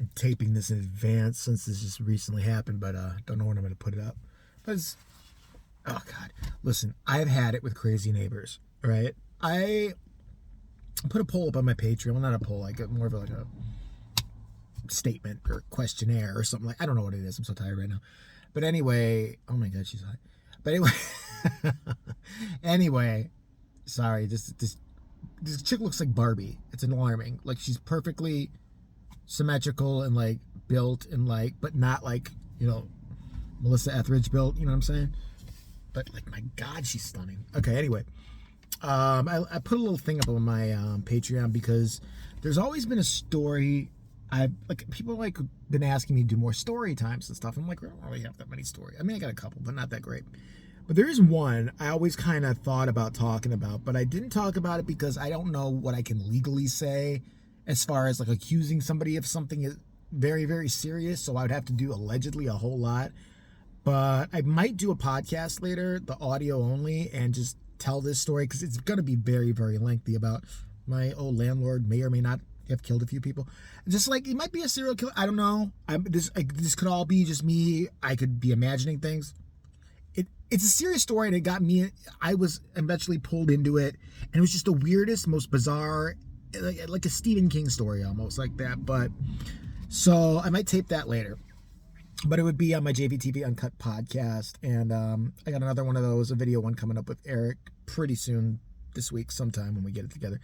I'm taping this in advance since this just recently happened, but don't know when I'm going to put it up. But it's, oh God, listen, I've had it with crazy neighbors, right? I put a poll up on my Patreon. Well, not a poll, like more of like a statement or questionnaire or something like. I don't know what it is. I'm so tired right now. But anyway, oh my God, she's hot. But anyway, sorry, this chick looks like Barbie. It's alarming. Like she's perfectly symmetrical and like built and like, but not like, you know, Melissa Etheridge built, you know what I'm saying? But like, my God, she's stunning. Okay, anyway, I put a little thing up on my Patreon because there's always been a story. People like been asking me to do more story times and stuff. I'm like, I don't really have that many stories. I mean, I got a couple, but not that great. But there is one I always kind of thought about talking about, but I didn't talk about it because I don't know what I can legally say as far as like accusing somebody of something is very, very serious. So I would have to do allegedly a whole lot. But I might do a podcast later, the audio only, and just tell this story because it's going to be very, very lengthy about my old landlord may or may not have killed a few people. Just like, it might be a serial killer. I don't know. This could all be just me. I could be imagining things. It's a serious story, and it got me. I was eventually pulled into it, and it was just the weirdest, most bizarre, like a Stephen King story almost, like that. But so I might tape that later. But it would be on my JVTV Uncut podcast, and I got another one of those, a video one coming up with Eric pretty soon this week, sometime when we get it together.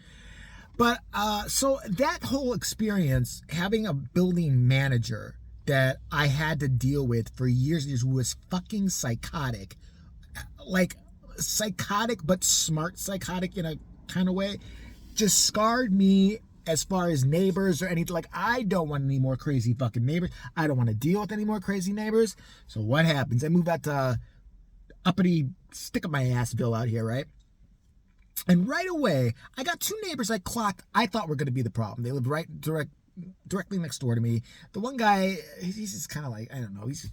But so that whole experience, having a building manager that I had to deal with for years and years, who was fucking psychotic, like psychotic but smart psychotic in a kind of way, just scarred me as far as neighbors or anything. Like, I don't want any more crazy fucking neighbors. I don't want to deal with any more crazy neighbors. So what happens? I move out to uppity stick up my assville out here, right? And right away, I got two neighbors I clocked I thought were going to be the problem. They lived directly next door to me. The one guy, he's just kind of like, I don't know, he's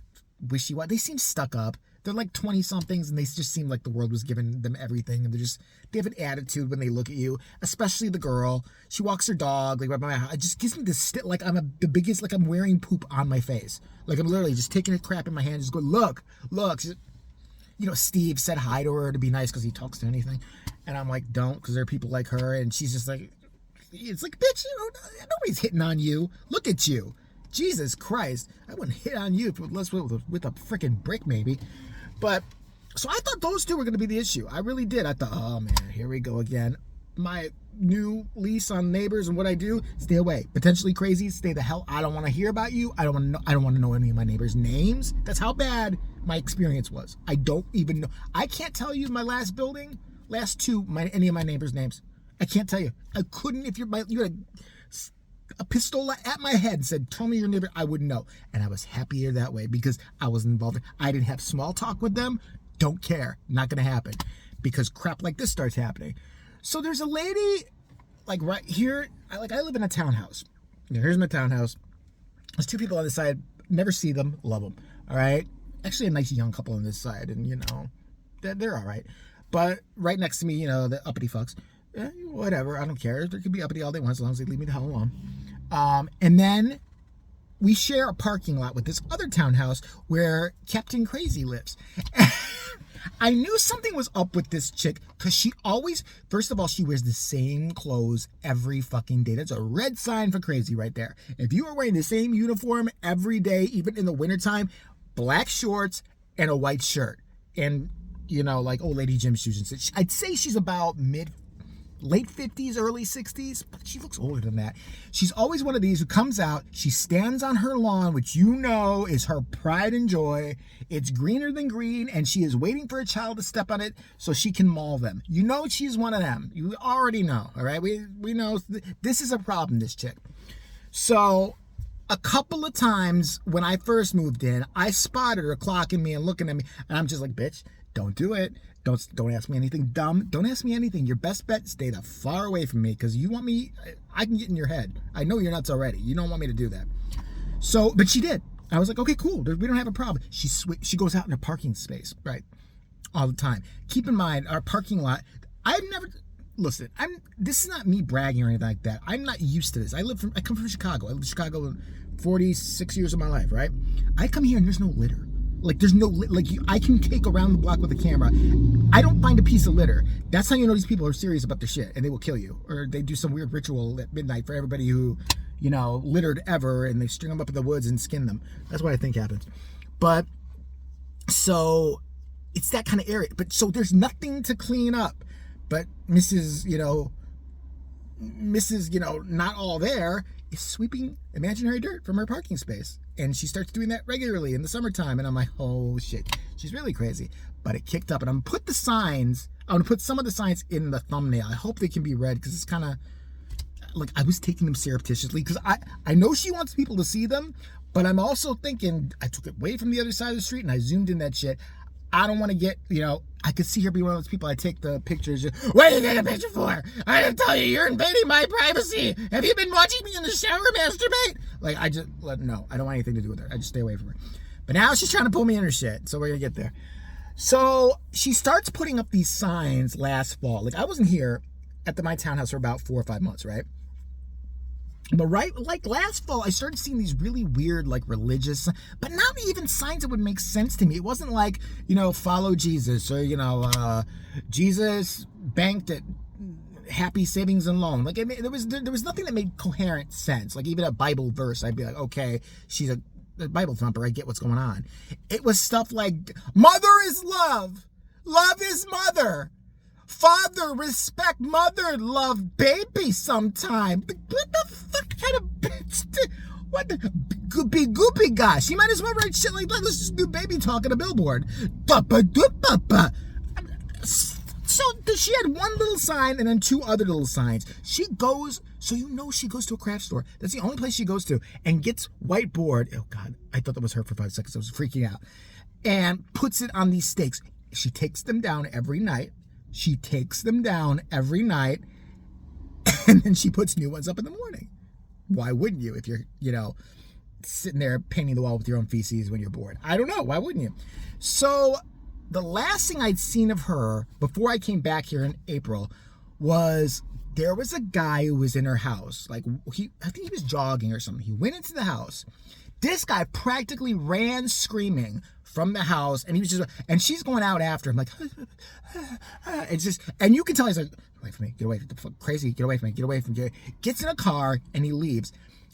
wishy-washy. They seem stuck up. They're like 20-somethings, and they just seem like the world was giving them everything. And they have an attitude when they look at you, especially the girl. She walks her dog, like right by my house. It just gives me this, like the biggest, like I'm wearing poop on my face. Like I'm literally just taking a crap in my hand, just going, look. She's, you know, Steve said hi to her to be nice because he talks to anything. And I'm like, don't, because there are people like her. And she's just like, it's like, bitch, you know, nobody's hitting on you. Look at you. Jesus Christ. I wouldn't hit on you with a freaking brick, maybe. But, so I thought those two were going to be the issue. I really did. I thought, oh man, here we go again. My new lease on neighbors and what I do, stay away. Potentially crazy, stay the hell. I don't want to hear about you. I don't want to know any of my neighbors' names. That's how bad my experience was. I don't even know. I can't tell you my last two, any of my neighbors' names. I can't tell you. I couldn't. If you had a pistol at my head and said, tell me your neighbor, I wouldn't know. And I was happier that way because I was involved. I didn't have small talk with them. Don't care. Not going to happen because crap like this starts happening. So there's a lady like right here. I live in a townhouse. Here's my townhouse. There's two people on this side. Never see them. Love them. All right. Actually, a nice young couple on this side. And, you know, they're all right. But right next to me, you know, the uppity fucks. Whatever, I don't care. There could be uppity all they want as long as they leave me the hell alone. And then we share a parking lot with this other townhouse where Captain Crazy lives. I knew something was up with this chick because she always, first of all, she wears the same clothes every fucking day. That's a red sign for crazy right there. If you are wearing the same uniform every day, even in the wintertime, black shorts and a white shirt and, you know, like old lady gym shoes and such. I'd say she's about late 50s, early 60s, but she looks older than that. She's always one of these who comes out, she stands on her lawn, which you know is her pride and joy. It's greener than green, and she is waiting for a child to step on it so she can maul them. You know she's one of them. You already know, all right? We know this is a problem, this chick. So a couple of times when I first moved in, I spotted her clocking me and looking at me, and I'm just like, bitch, don't do it. Don't ask me anything dumb. Don't ask me anything. Your best bet, stay the far away from me because you want me, I can get in your head. I know you're nuts already. You don't want me to do that. So, but she did. I was like, okay, cool. We don't have a problem. She goes out in a parking space, right? All the time. Keep in mind, our parking lot, listen, this is not me bragging or anything like that. I'm not used to this. I come from Chicago. I lived in Chicago 46 years of my life, right? I come here and there's no litter. Like, there's no, I can take around the block with a camera. I don't find a piece of litter. That's how you know these people are serious about their shit, and they will kill you. Or they do some weird ritual at midnight for everybody who, littered ever, and they string them up in the woods and skin them. That's what I think happens. But, so, it's that kind of area. But, so there's nothing to clean up. But Mrs., not all there, is sweeping imaginary dirt from her parking space. And she starts doing that regularly in the summertime. And I'm like, oh shit, she's really crazy. But it kicked up. And I'm going to put some of the signs in the thumbnail. I hope they can be read, because it's kind of, like, I was taking them surreptitiously, because I know she wants people to see them, but I'm also thinking, I took it way from the other side of the street and I zoomed in that shit. I don't want to get, I could see her be one of those people. I take the pictures. What are you taking a picture for? I didn't tell you, you're invading my privacy. Have you been watching me in the shower masturbate? Like, no, I don't want anything to do with her. I just stay away from her. But now she's trying to pull me in her shit. So we're going to get there. So she starts putting up these signs last fall. Like, I wasn't here at my townhouse for about 4 or 5 months, right? But last fall, I started seeing these really weird, religious, but not even signs that would make sense to me. It wasn't like, follow Jesus, or, Jesus banked at Happy Savings and Loan. Like, there was nothing that made coherent sense. Like, even a Bible verse, I'd be like, okay, she's a Bible thumper, I get what's going on. It was stuff like, mother is love. Love is mother. Father, respect mother, love baby sometime. What the fuck kind of bitch? What the goopy guy? She might as well write shit like that. Let's just do baby talk on a billboard. So she had one little sign and then 2 other little signs. She goes to a craft store. That's the only place she goes to, and gets whiteboard. Oh God, I thought that was her for 5 seconds. I was freaking out. And puts it on these stakes. She takes them down every night. And then she puts new ones up in the morning. Why wouldn't you if you're, sitting there painting the wall with your own feces when you're bored? I don't know. Why wouldn't you? So the last thing I'd seen of her before I came back here in April was there was a guy who was in her house. I think he was jogging or something. He went into the house. This guy practically ran screaming from the house, and he was and she's going out after him, like, and you can tell he's like, away from me, get away from the fuck, crazy, get away from me. Gets in a car and he leaves,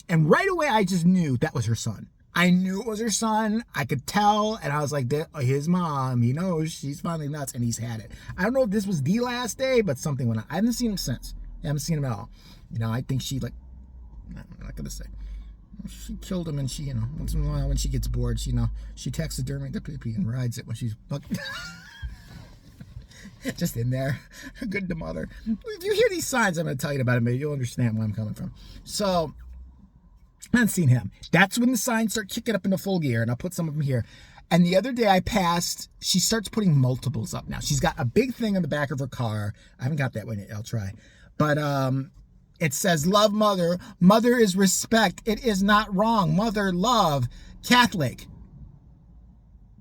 and right away I just knew that was her son. I knew it was her son. I could tell, and I was like, his mom, he knows she's finally nuts, and he's had it. I don't know if this was the last day, but something went on. I haven't seen him since. I haven't seen him at all. I think she I'm not gonna say. She killed him, and she, once in a while when she gets bored, she taxidermied the pee and rides it when she's fucking just in there. Good to mother. If you hear these signs I'm going to tell you about it, maybe you'll understand where I'm coming from. So, I haven't seen him. That's when the signs start kicking up into full gear, and I'll put some of them here. And the other day I passed, she starts putting multiples up now. She's got a big thing on the back of her car. I haven't got that one yet. I'll try. But, it says, love mother. Mother is respect. It is not wrong. Mother, love. Catholic.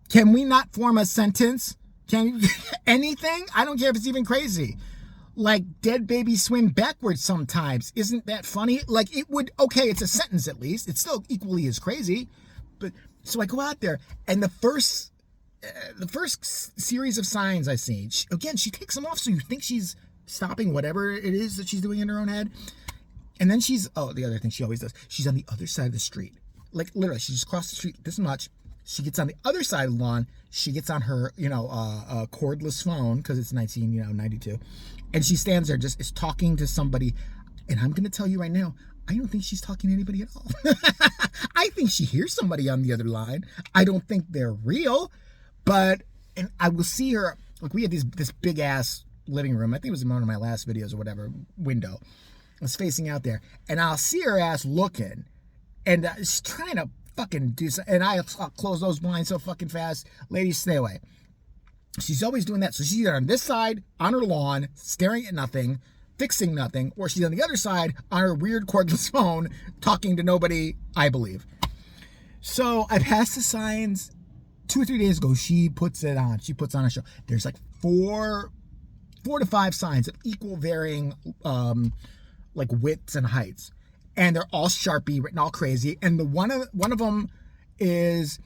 Can we not form a sentence? Can anything? I don't care if it's even crazy. Like, dead babies swim backwards sometimes. Isn't that funny? Like, it would, okay, it's a sentence at least. It's still equally as crazy. But, so I go out there, and the first series of signs I see, she takes them off, so you think she's stopping whatever it is that she's doing in her own head. And then the other thing she always does, she's on the other side of the street. Like, literally, she just crossed the street this much. She gets on the other side of the lawn. She gets on her, cordless phone, because it's 1992. And she stands there is talking to somebody. And I'm going to tell you right now, I don't think she's talking to anybody at all. I think she hears somebody on the other line. I don't think they're real. And I will see her, like, we had this big ass living room. I think it was in one of my last videos or whatever, window. I was facing out there, and I'll see her ass looking, and she's trying to fucking do something, and I'll close those blinds so fucking fast. Ladies, stay away. She's always doing that. So she's either on this side, on her lawn, staring at nothing, fixing nothing, or she's on the other side, on her weird cordless phone, talking to nobody, I believe. So I passed the signs 2 or 3 days ago. She puts it on. She puts on a show. There's like 4 4 to 5 signs of equal varying like widths and heights, and they're all Sharpie written all crazy. And the one of them is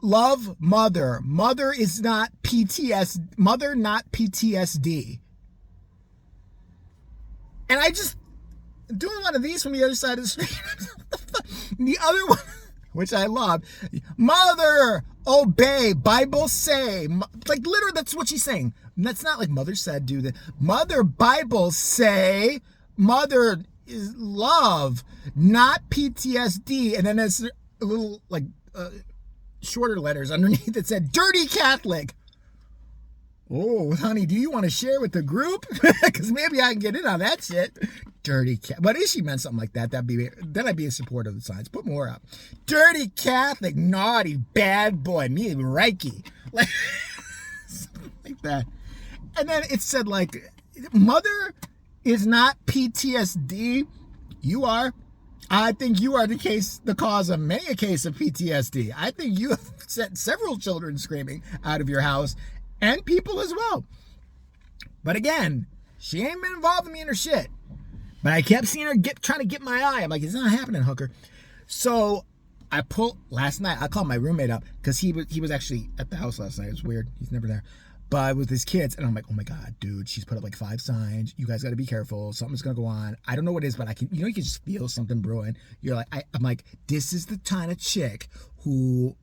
love mother. Mother is not PTSD. Mother not PTSD. And I just doing one of these from the other side of the street. The other one, which I love, mother obey, Bible say. Like literally, that's what she's saying. That's not like mother said do that. Mother Bible say. Mother is love, not PTSD. And then there's a little like shorter letters underneath that said dirty Catholic. Oh, honey, do you want to share with the group? Because maybe I can get in on that shit. Dirty cat. But if she meant something like that, then I'd be in support of the signs. Put more up. Dirty Catholic, naughty, bad boy, me and Reiki. Like, something like that. And then it said, like, mother is not PTSD. You are. I think you are the cause of many a case of PTSD. I think you have sent several children screaming out of your house. And people as well. But again, she ain't been involved in me in her shit. But I kept seeing her trying to get my eye. I'm like, it's not happening, hooker. So last night, I called my roommate up because he was actually at the house last night. It was weird. He's never there. But with his kids, and I'm like, oh my God, dude, she's put up like 5 signs. You guys got to be careful. Something's going to go on. I don't know what it is, but you can just feel something brewing. You're like, I'm like, this is the kind of chick who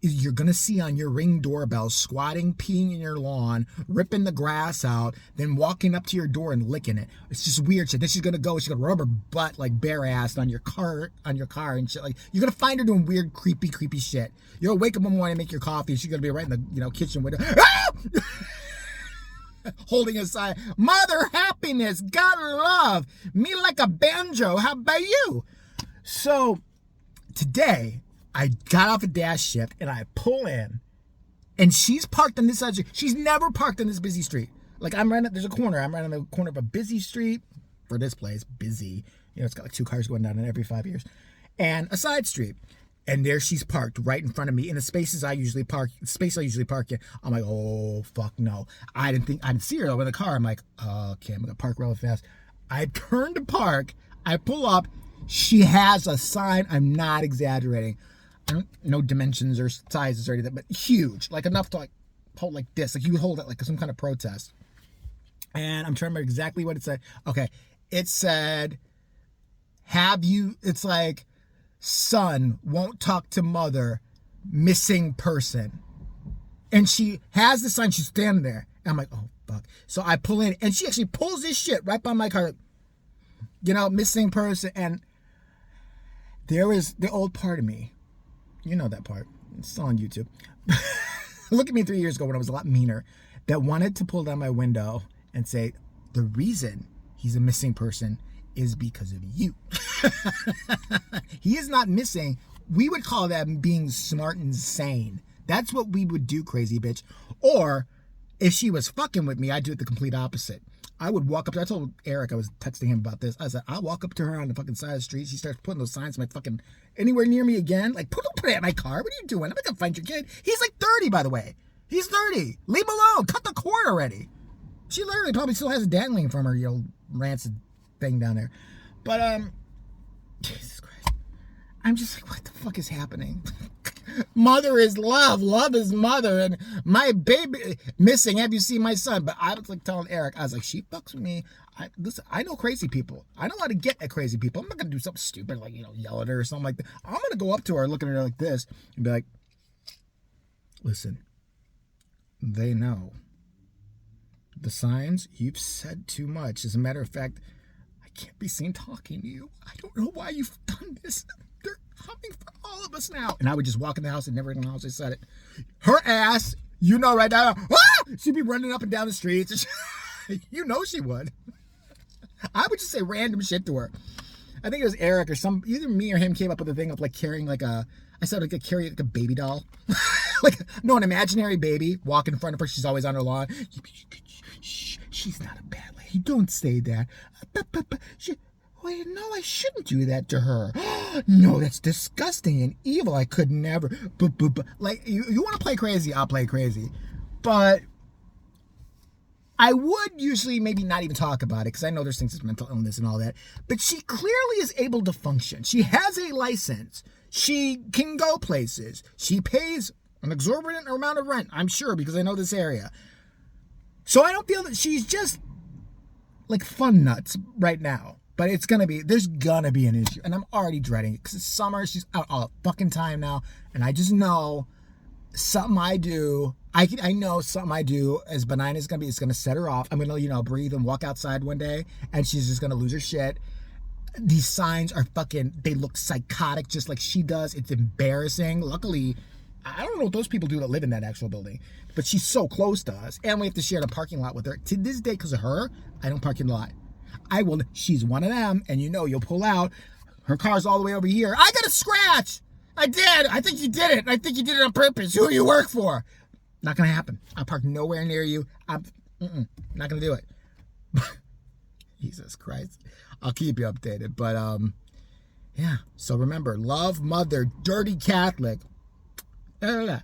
you're going to see on your Ring doorbell, squatting, peeing in your lawn, ripping the grass out, then walking up to your door and licking it. It's just weird shit. Then she's going to rub her butt like bare-assed on your car and shit. Like, you're going to find her doing weird, creepy shit. You'll wake up in the morning and make your coffee, and she's going to be right in the kitchen window. Holding a sign, mother happiness, God love, me like a banjo, how about you? So, today, I got off a dash shift and I pull in, and she's parked on this side of the street. She's never parked on this busy street. Like there's a corner. I'm right on the corner of a busy street for this place. Busy. It's got like 2 cars going down it every 5 years. And a side street. And there she's parked right in front of me in the space I usually park in. I'm like, oh, fuck no. I didn't see her though in the car. I'm like, okay, I'm going to park really fast. I turn to park. I pull up. She has a sign. I'm not exaggerating. I don't know dimensions or sizes or anything, but huge, like enough to like hold like this, like you would hold it like some kind of protest. And I'm trying to remember exactly what it said. Okay, it said, it's like, son won't talk to mother, missing person. And she has the sign. She's standing there. And I'm like, oh fuck. So I pull in, and she actually pulls this shit right by my car, missing person. And there is the old part of me. You know that part. It's still on YouTube. Look at me 3 years ago when I was a lot meaner, that wanted to pull down my window and say, the reason he's a missing person is because of you. He is not missing. We would call that being smart and sane. That's what we would do, crazy bitch. Or if she was fucking with me, I'd do it the complete opposite. I would walk up to her. I told Eric, I was texting him about this. I said, I'll walk up to her on the fucking side of the street. She starts putting those signs my fucking anywhere near me again. Like, don't put it at my car. What are you doing? I'm not going to find your kid. He's like 30, by the way. He's 30. Leave him alone. Cut the cord already. She literally probably still has a dangling from her, rancid thing down there. But, Jesus Christ. I'm just like, what the fuck is happening? Mother is love. Love is mother. And my baby missing. Have you seen my son? But I was like telling Eric, I was like, she fucks with me. Listen, I know crazy people. I know how to get at crazy people. I'm not going to do something stupid like, yell at her or something like that. I'm going to go up to her, looking at her like this, and be like, listen, they know the signs. You've said too much. As a matter of fact, I can't be seen talking to you. I don't know why you've done this. They're coming for all of us now. And I would just walk in the house and never acknowledge I said it. Her ass, right now, she'd be running up and down the streets. She would. I would just say random shit to her. I think it was Eric or either me or him came up with a thing of like carrying I said like carry like a baby doll. An imaginary baby walk in front of her. She's always on her lawn. She's not a bad lady. Don't say that. Wait, no, I shouldn't do that to her. No, that's disgusting and evil. I could never. Like, you want to play crazy? I'll play crazy. But I would usually maybe not even talk about it because I know there's things as mental illness and all that. But she clearly is able to function. She has a license. She can go places. She pays an exorbitant amount of rent, I'm sure, because I know this area. So I don't feel that she's just like fun nuts right now. But there's gonna be an issue. And I'm already dreading it because it's summer. She's out all the fucking time now. And I just know something I do. I know something I do, as benign as it's gonna be, it's gonna set her off. I'm gonna, breathe and walk outside one day and she's just gonna lose her shit. These signs are they look psychotic just like she does. It's embarrassing. Luckily, I don't know what those people do that live in that actual building, but she's so close to us and we have to share the parking lot with her. To this day, because of her, I don't park in the lot. She's one of them, and you'll pull out. Her car's all the way over here. I got a scratch. I did. I think you did it. I think you did it on purpose. Who do you work for? Not going to happen. I'll park nowhere near you. I'm not going to do it. Jesus Christ. I'll keep you updated. But, yeah. So remember, love, mother, dirty Catholic. Blah, blah, blah.